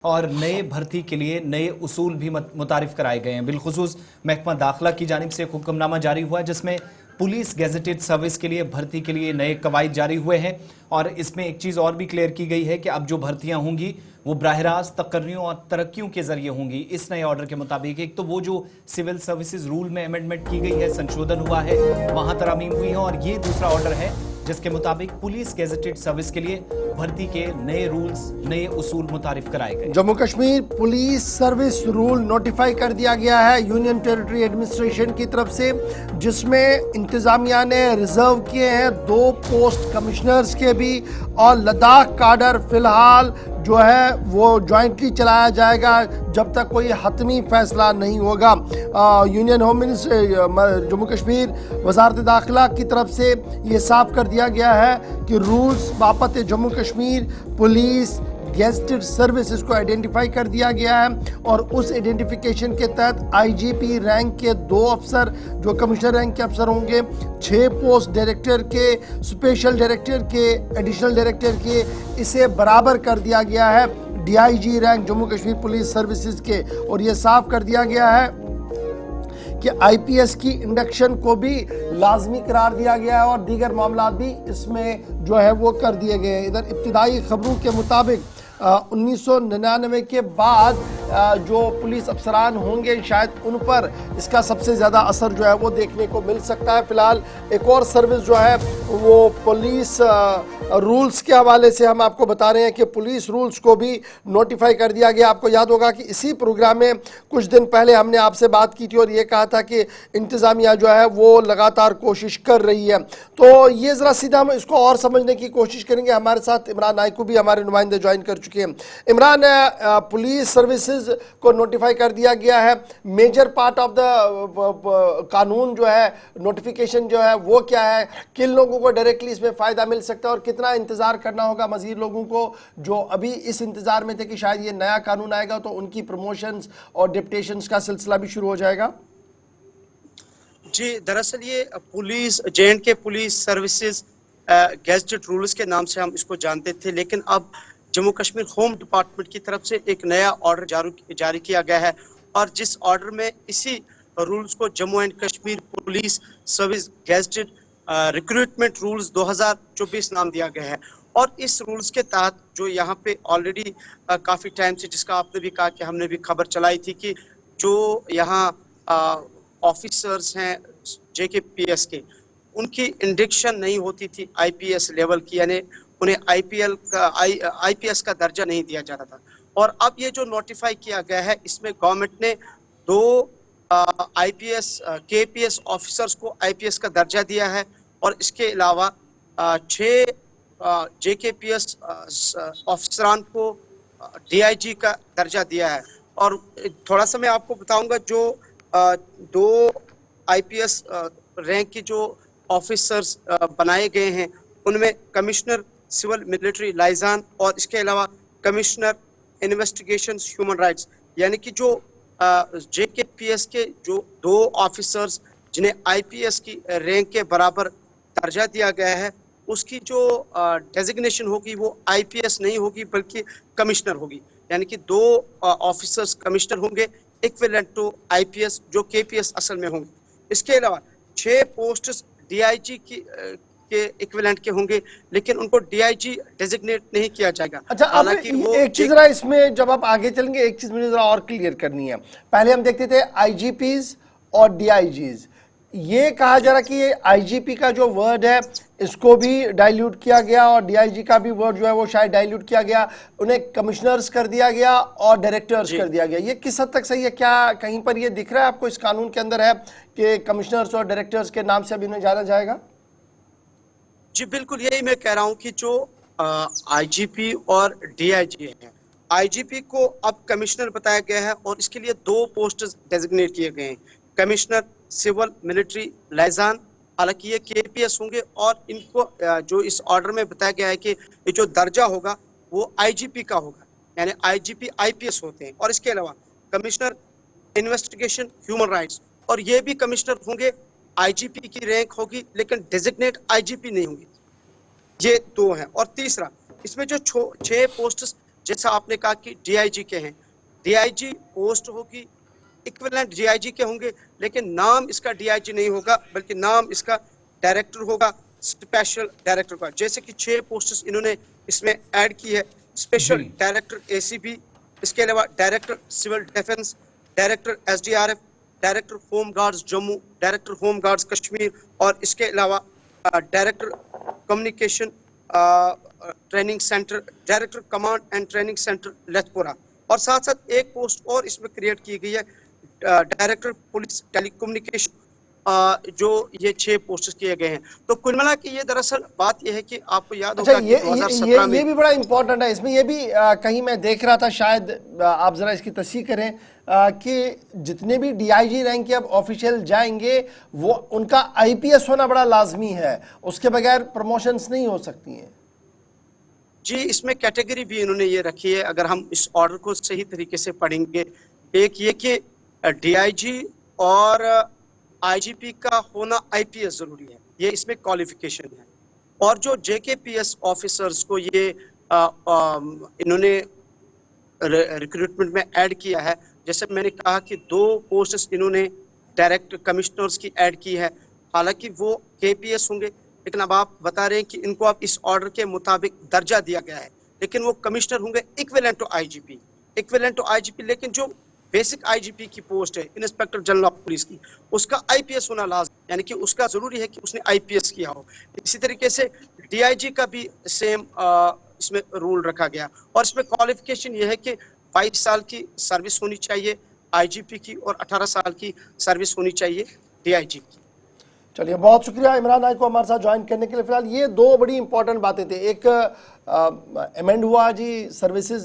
और नए भर्ती के लिए नए उसूल भी मुतारिफ कराए गए हैं। बिलखुसूस महकमा दाखिला की जानिब से एक हुक्मनामा जारी हुआ है जिसमें पुलिस गेजेटेड सर्विस के लिए भर्ती के लिए नए कवायद जारी हुए हैं। और इसमें एक चीज़ और भी क्लियर की गई है कि अब जो भर्तियां होंगी वो बराह रास्त तकर्रियों और तरक्कियों के जरिए होंगी। इस नए ऑर्डर के मुताबिक एक तो वो जो सिविल सर्विसेज रूल में अमेंडमेंट की गई है, संशोधन हुआ है, वहां तरामीम हुई है, और ये दूसरा ऑर्डर है जिसके मुताबिक पुलिस गेजेटेड सर्विस के लिए भर्ती के नए रूल्स, नए उसूल मुतारिफ कराए गए। Jammu Kashmir police service rule notify कर दिया गया है यूनियन टेरिटरी एडमिनिस्ट्रेशन की तरफ से, जिसमें इंतजामिया ने रिजर्व किए हैं 2 पोस्ट कमिश्नर्स के भी, और लद्दाख काडर फिलहाल जो है वो जॉइंटली चलाया जाएगा जब तक कोई हतमी फैसला नहीं होगा। Union home minister Jammu Kashmir वजारत दाखिला की तरफ से ये साफ कर दिया गया है कि रूल्स बाबत Jammu Kashmir police gazetted services को आइडेंटिफाई कर दिया गया है, और उस आइडेंटिफिकेशन के तहत आईजीपी रैंक के 2 अफसर जो कमिश्नर रैंक के अफसर होंगे, 6 पोस्ट डायरेक्टर के, स्पेशल डायरेक्टर के, एडिशनल डायरेक्टर के, इसे बराबर कर दिया गया है DIG rank Jammu Kashmir police services के। और ये साफ कर दिया गया है कि आईपीएस की इंडक्शन को भी लाजमी करार दिया गया है, और दीगर मामला भी इसमें जो है वो कर दिए गए हैं। इधर इब्तिदाई खबरों के मुताबिक 1999 के बाद जो पुलिस अफसरान होंगे शायद उन पर इसका सबसे ज़्यादा असर जो है वो देखने को मिल सकता है। फिलहाल एक और सर्विस जो है वो पुलिस रूल्स के हवाले से हम आपको बता रहे हैं कि पुलिस रूल्स को भी नोटिफाई कर दिया गया। आपको याद होगा कि इसी प्रोग्राम में कुछ दिन पहले हमने आपसे बात की थी और ये कहा था कि इंतज़ामिया जो है वो लगातार कोशिश कर रही है। तो ये ज़रा सीधा हम इसको और समझने की कोशिश करेंगे। हमारे साथ इमरान नाइकू भी हमारे नुमाइंदे ज्वाइन कर चुके हैं। इमरान, पुलिस सर्विसेज को नोटिफाई कर दिया गया है, मेजर पार्ट ऑफ द कानून जो है, नोटिफिकेशन जो है वो क्या है, किन लोगों को डायरेक्टली इसमें फ़ायदा मिल सकता है और कितना इंतज़ार करना होगा मज़ीद लोगों को जो अभी इस इंतज़ार में थे कि शायद ये नया कानून आएगा तो उनकी प्रमोशंस और डिप्टेशंस का सिलसिला भी शुरू हो जाएगा? जी, दरअसल ये police J&K police services gazetted rules के नाम से हम इसको जानते थे, लेकिन अब जम्मू कश्मीर होम डिपार्टमेंट की तरफ से एक नया ऑर्डर जारी किया गया है, और जिस ऑर्डर में इसी रूल्स को Jammu and Kashmir police service gazetted recruitment rules 2024 नाम दिया गया है। और इस रूल्स के तहत जो यहाँ पे ऑलरेडी काफ़ी टाइम से, जिसका आपने भी कहा कि हमने भी खबर चलाई थी कि जो यहाँ ऑफिसर्स हैं JKPS के, उनकी इंडक्शन नहीं होती थी IPS लेवल की, यानी उन्हें IPS का दर्जा नहीं दिया जाता था। और अब ये जो नोटिफाई किया गया है, इसमें गवर्नमेंट ने 2 IPS KPS ऑफिसर्स को IPS का दर्जा दिया है, और इसके अलावा 6 JKPS ऑफिसरान को DIG का दर्जा दिया है। और थोड़ा सा मैं आपको बताऊंगा, जो 2 IPS रैंक की जो ऑफिसर्स बनाए गए हैं उनमें कमिश्नर सिविल मिलिट्री लाइजान और इसके अलावा कमिश्नर इन्वेस्टिगेशन ह्यूमन राइट्स, यानी कि जो JKPS के जो 2 ऑफिसर्स जिन्हें IPS की रैंक के बराबर दर्जा दिया गया है, उसकी जो डेजिग्नेशन होगी वो IPS नहीं होगी बल्कि कमिश्नर होगी। यानी कि 2 ऑफिसर्स कमिश्नर होंगे इक्विवेलेंट टू IPS जो KPS असल में होंगे। इसके अलावा 6 पोस्ट्स DIG के इक्विवेलेंट के होंगे, लेकिन उनको DIG डेजिग्नेट नहीं किया जाएगा। अच्छा, हालांकि वो एक चीज जरा इसमें जब आप आगे चलेंगे एक चीज मुझे जरा और क्लियर करनी है। पहले हम देखते थे IGPs और DIGs, ये कहा जा रहा कि ये IGP का जो वर्ड है इसको भी डाइल्यूट किया गया और DIG का भी वर्ड जो है वो शायद डाइल्यूट किया गया, उन्हें कमिश्नर्स कर दिया गया और डायरेक्टर्स कर दिया गया। ये किस हद तक सही है? क्या कहीं पर ये दिख रहा है आपको इस कानून के अंदर है कि कमिश्नर्स और डायरेक्टर्स के नाम से अभी उन्हें जाना जाएगा? जी बिल्कुल, यही मैं कह रहा हूँ कि जो IGP और DIG है, IGP को अब कमिश्नर बताया गया है और इसके लिए 2 पोस्ट डेजिग्नेट किए गए हैं, कमिश्नर सिविल मिलिट्री लाइजान, हालांकि ये KPS होंगे, और इनको जो इस ऑर्डर में बताया गया है कि ये जो दर्जा होगा वो IGP का होगा, यानी IGP IPS होते हैं। और इसके अलावा कमिश्नर इन्वेस्टिगेशन ह्यूमन राइट्स, और ये भी कमिश्नर होंगे, IGP की रैंक होगी लेकिन डेजिग्नेट IGP नहीं होंगी। ये 2 हैं। और तीसरा, इसमें जो 6 पोस्ट जैसा आपने कहा कि डीआईजी के हैं, डीआईजी पोस्ट होगी, इक्विवेलेंट डीआईजी के होंगे, लेकिन नाम इसका डीआईजी नहीं होगा, बल्कि नाम इसका डायरेक्टर होगा, स्पेशल डायरेक्टर का। जैसे कि 6 पोस्ट्स इन्होंने इसमें ऐड की है, स्पेशल डायरेक्टर एसीबी, इसके अलावा director civil defence, director SDRF, director home guards Jammu, director home guards Kashmir, और इसके अलावा director communication training centre, director command and training centre Lethpora, और साथ साथ एक पोस्ट और इसमें क्रिएट की गई है, डायरेक्टर पुलिस टेलीकम्युनिकेशन, जो ये 6 पोस्ट किए गए हैं। तो कुल मिला के ये दरअसल बात ये है कि आपको याद होगा कि 2017 में ये भी बड़ा इंपॉर्टेंट है। इसमें ये भी कहीं मैं देख रहा था, शायद आप जरा इसकी तस्दीक करें, कि जितने भी डीआईजी रैंक के अब ऑफिशियल जाएंगे वो उनका आईपीएस होना बड़ा लाजमी है, उसके बगैर प्रमोशंस नहीं हो सकती हैं। जी, इसमें कैटेगरी भी इन्होंने ये रखी है, अगर हम इस ऑर्डर को सही तरीके से पढ़ेंगे, एक ये कि डीआईजी और आईजीपी का होना आईपीएस जरूरी है, ये इसमें क्वालिफिकेशन है। और जो जेकेपीएस ऑफिसर्स को ये इन्होंने रिक्रूटमेंट में ऐड किया है, जैसे मैंने कहा कि 2 पोस्ट्स इन्होंने डायरेक्ट कमिश्नर्स की ऐड की है, हालांकि वो केपीएस होंगे, लेकिन अब आप बता रहे हैं कि इनको अब इस ऑर्डर के मुताबिक दर्जा दिया गया है, लेकिन वो कमिश्नर होंगे इक्विवेलेंट टू आईजीपी, लेकिन जो बेसिक आईजीपी की पोस्ट है, इंस्पेक्टर जनरल ऑफ पुलिस की, उसका आईपीएस होना लाज़िम, यानी कि उसका जरूरी है कि उसने आईपीएस किया हो। इसी तरीके से डीआईजी का भी सेम इसमें रूल रखा गया, और इसमें क्वालिफिकेशन ये है कि 22 साल की सर्विस होनी चाहिए आईजीपी की, और 18 साल की सर्विस होनी चाहिए डीआईजी की। चलिए, बहुत शुक्रिया इमरान नाइक को हमारे साथ ज्वाइन करने के लिए। फिलहाल ये 2 बड़ी इंपॉर्टेंट बातें थी, एक अमेंड हुआ जी सर्विसेज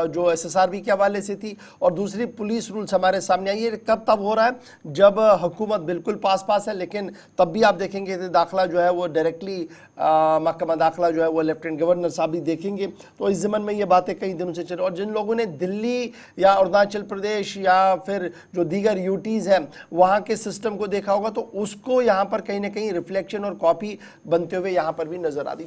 जो एसएसआरबी के हवाले से थी, और दूसरी पुलिस रूल्स हमारे सामने आई। ये कब तब हो रहा है जब हुकूमत बिल्कुल पास है, लेकिन तब भी आप देखेंगे दाखिला जो है वो डायरेक्टली महकमा दाखिला जो है वो लेफ्टिनेंट गवर्नर साहब ही देखेंगे। तो इस ज़मन में ये बातें कई दिनों से चल, और जिन लोगों ने दिल्ली या अरुणाचल प्रदेश या फिर जो दीगर यूटीज़ हैं वहाँ के सिस्टम को देखा होगा, तो उसको यहाँ पर कहीं ना कहीं रिफ्लेक्शन और कॉपी बनते हुए यहाँ पर भी नजर आती।